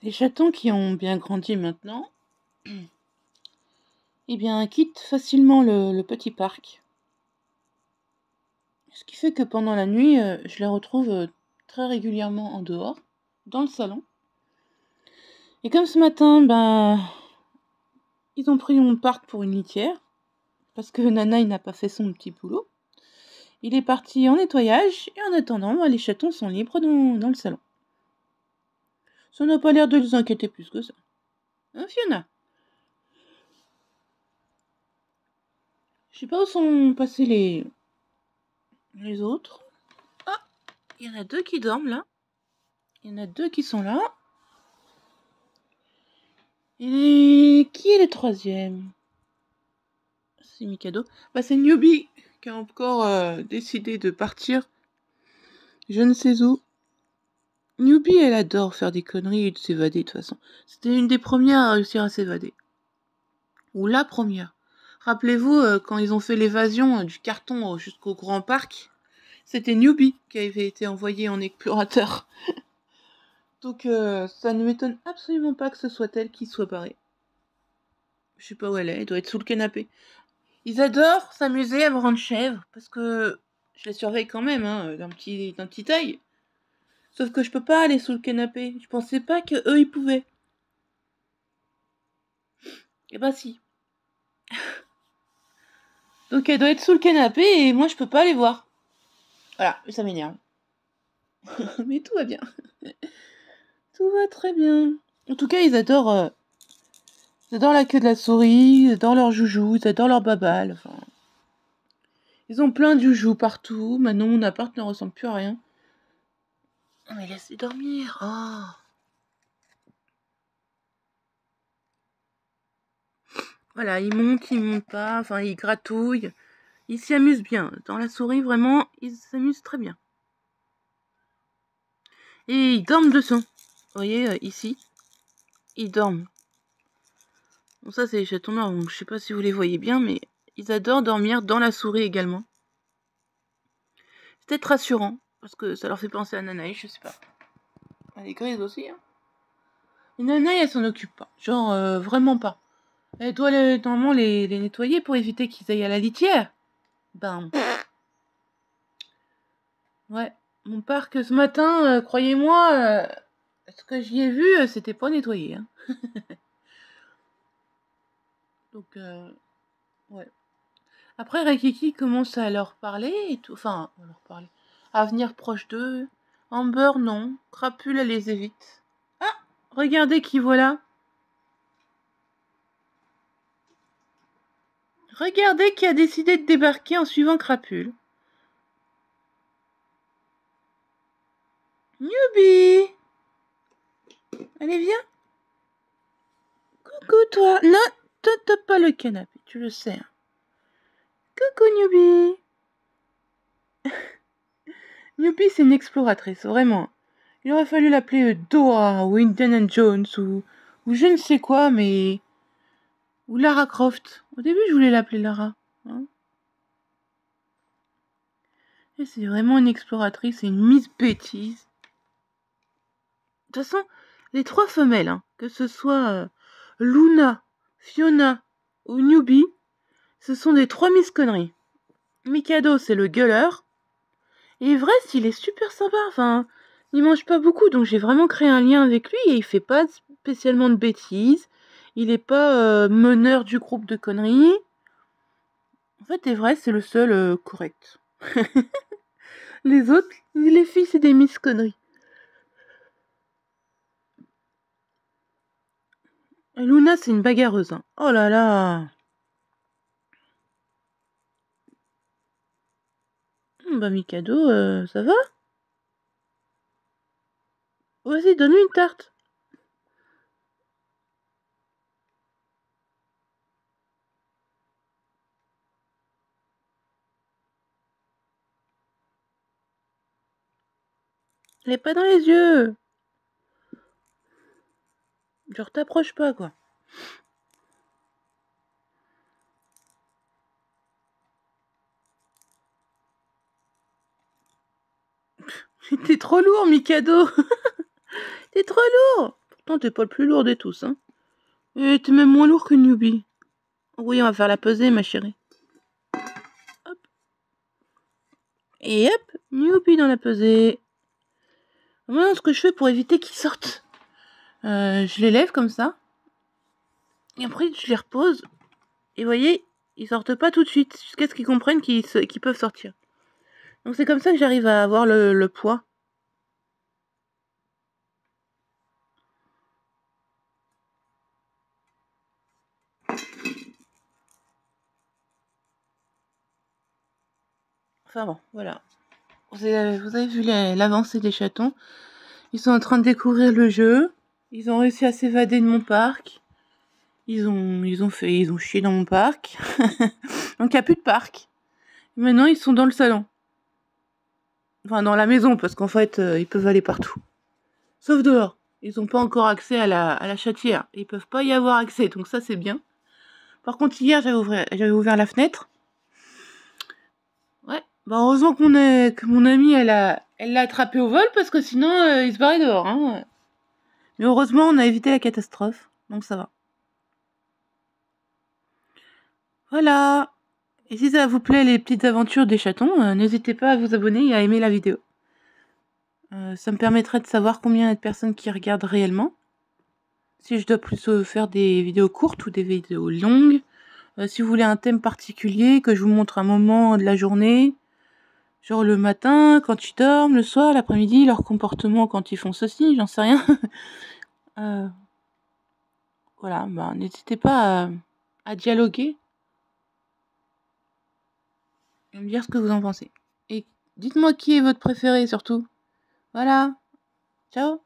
Les chatons qui ont bien grandi maintenant, eh bien, quittent facilement le petit parc. Ce qui fait que pendant la nuit, je les retrouve très régulièrement en dehors, dans le salon. Et comme ce matin, ben, ils ont pris mon parc pour une litière, parce que Nana, il n'a pas fait son petit boulot. Il est parti en nettoyage, et en attendant, ben, les chatons sont libres dans le salon. Ça n'a pas l'air de les inquiéter plus que ça. Hein, Fiona? Je sais pas où sont passés les autres. Ah, il y en a deux qui dorment là. Il y en a deux qui sont là. Et qui est le troisième? C'est Mikado. Bah, c'est Newbie qui a encore décidé de partir. Je ne sais où. Newbie, elle adore faire des conneries et de s'évader de toute façon. C'était une des premières à réussir à s'évader. Ou la première. Rappelez-vous, quand ils ont fait l'évasion du carton jusqu'au grand parc, c'était Newbie qui avait été envoyé en explorateur. Donc ça ne m'étonne absolument pas que ce soit elle qui soit barrée. Je sais pas où elle est doit être sous le canapé. Ils adorent s'amuser à me rendre chèvre, parce que je les surveille quand même, hein, d'un petit œil. Sauf que je peux pas aller sous le canapé. Je pensais pas que eux ils pouvaient. Et bah si. Donc elle doit être sous le canapé et moi je peux pas les voir. Voilà, ça m'énerve. Mais tout va bien. Tout va très bien. En tout cas, ils adorent la queue de la souris, ils adorent leur joujou, ils adorent leur babal. Enfin, ils ont plein de joujoux partout. Maintenant, mon appart ne ressemble plus à rien. Oh, mais laisse-les dormir. Oh. Voilà, ils montent pas. Enfin, ils gratouillent. Ils s'y amusent bien. Dans la souris, vraiment, ils s'amusent très bien. Et ils dorment dessous. Vous voyez, ici, ils dorment. Bon, ça, c'est les chatons noirs. Donc, je sais pas si vous les voyez bien, mais ils adorent dormir dans la souris également. C'est peut-être rassurant, parce que ça leur fait penser à Nanaï, je sais pas. Elle est grise aussi, hein. Et Nanaï, elle s'en occupe pas. Genre, vraiment pas. Elle doit normalement les nettoyer pour éviter qu'ils aillent à la litière. Ben. Ouais. Mon parc, ce matin, croyez-moi, ce que j'y ai vu, c'était pas nettoyé, hein. Donc, ouais. Après, Rikiki commence à leur parler et tout. Enfin, à leur parler. À venir proche d'eux. Amber, non. Crapule, elle les évite. Ah! Regardez qui voilà. Regardez qui a décidé de débarquer en suivant Crapule. Newbie! Allez, viens. Coucou, toi. Non, te tape pas le canapé, tu le sais. Hein. Coucou, Newbie. Newbie, c'est une exploratrice, vraiment. Il aurait fallu l'appeler Dora ou Indiana Jones ou je ne sais quoi, mais... Ou Lara Croft. Au début, je voulais l'appeler Lara. Hein. Et c'est vraiment une exploratrice et une Miss Bêtise. De toute façon, les trois femelles, hein, que ce soit Luna, Fiona ou Newbie, ce sont des trois Miss Conneries. Mikado, c'est le gueuleur. Et vrai, il est super sympa. Enfin, il mange pas beaucoup, donc j'ai vraiment créé un lien avec lui et il fait pas spécialement de bêtises. Il est pas meneur du groupe de conneries. En fait, vrai, c'est le seul correct. Les autres, les filles, c'est des Miss Conneries. Luna, c'est une bagarreuse. Hein. Oh là là. Bah, Mikado, ça va? Vas-y, donne-lui une tarte. Elle est pas dans les yeux. Genre, t'approches pas, quoi. T'es trop lourd, Mikado. T'es trop lourd. Pourtant, t'es pas le plus lourd des tous, hein. Et t'es même moins lourd que Newbie. Oui, on va faire la pesée, ma chérie. Hop. Et hop, Newbie dans la pesée. Maintenant, ce que je fais pour éviter qu'ils sortent, je les lève comme ça. Et après, je les repose. Et vous voyez, ils sortent pas tout de suite, jusqu'à ce qu'ils comprennent qu'ils peuvent sortir. Donc c'est comme ça que j'arrive à avoir le poids. Enfin bon, voilà. Vous avez vu l'avancée des chatons. Ils sont en train de découvrir le jeu. Ils ont réussi à s'évader de mon parc. Ils ont chié dans mon parc. Donc il n'y a plus de parc. Maintenant, ils sont dans le salon. Enfin, dans la maison, parce qu'en fait, ils peuvent aller partout. Sauf dehors. Ils n'ont pas encore accès à la chatière. Ils peuvent pas y avoir accès, donc ça, c'est bien. Par contre, hier, j'avais ouvert la fenêtre. Ouais. Bah, heureusement que mon amie, elle l'a attrapé au vol, parce que sinon, il se barrait dehors. Hein. Mais heureusement, on a évité la catastrophe. Donc ça va. Voilà. Et si ça vous plaît, les petites aventures des chatons, n'hésitez pas à vous abonner et à aimer la vidéo. Ça me permettrait de savoir combien il y a de personnes qui regardent réellement. Si je dois plus faire des vidéos courtes ou des vidéos longues. Si vous voulez un thème particulier, que je vous montre un moment de la journée. Genre le matin, quand ils dorment, le soir, l'après-midi, leur comportement quand ils font ceci, j'en sais rien. Voilà, bah, n'hésitez pas à dialoguer et me dire ce que vous en pensez. Et dites-moi qui est votre préféré surtout. Voilà, ciao.